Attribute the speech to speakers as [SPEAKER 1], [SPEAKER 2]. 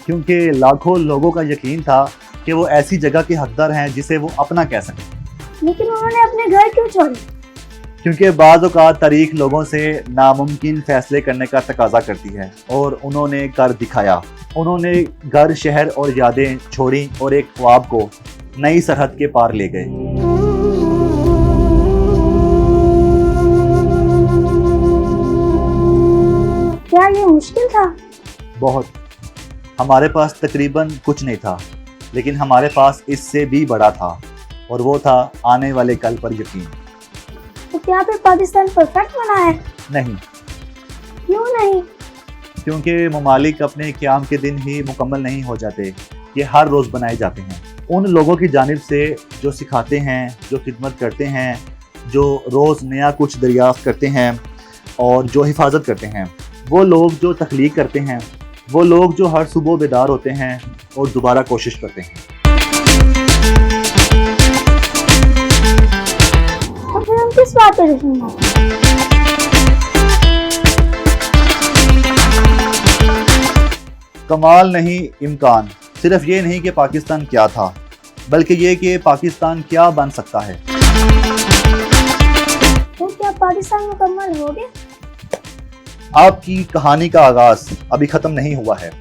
[SPEAKER 1] क्योंकि लाखों लोगों का यकीन था कि वो ऐसी जगह के हकदार हैं जिसे वो अपना कह सकें।
[SPEAKER 2] लेकिन उन्होंने अपने घर क्यों छोड़े?
[SPEAKER 1] क्योंकि बाज़ औक़ात तारीख लोगों से नामुमकिन फैसले करने का तकाजा करती है और उन्होंने कर दिखाया। उन्होंने घर, शहर और यादें छोड़ी और एक ख्वाब को नई सरहद के पार ले गए।
[SPEAKER 2] क्या ये मुश्किल था?
[SPEAKER 1] बहुत। हमारे पास तकरीबन कुछ नहीं था, लेकिन हमारे पास इससे भी बड़ा था, और वो था आने वाले कल पर यकीन।
[SPEAKER 2] तो क्या फिर पाकिस्तान परफेक्ट बना है?
[SPEAKER 1] नहीं।
[SPEAKER 2] क्यों नहीं?
[SPEAKER 1] क्योंकि ममालिक अपने क़याम के दिन ही मुकम्मल नहीं हो जाते, ये हर रोज़ बनाए जाते हैं उन लोगों की जानिब से जो सिखाते हैं, जो खिदमत करते हैं, जो रोज़ नया कुछ दरियाफ़्त करते हैं और जो हिफाजत करते हैं। वो लोग जो तख्लीक करते हैं, वो लोग जो हर सुबह बेदार होते हैं और दोबारा कोशिश करते हैं।
[SPEAKER 2] तो फिर हम किस बात पे जश्न मनाते?
[SPEAKER 1] कमाल नहीं, इम्कान। सिर्फ ये नहीं कि पाकिस्तान क्या था, बल्कि ये कि पाकिस्तान क्या बन सकता है।
[SPEAKER 2] तो क्या पाकिस्तान मुकम्मल हो गया?
[SPEAKER 1] आपकी कहानी का आगाज़ अभी ख़त्म नहीं हुआ है।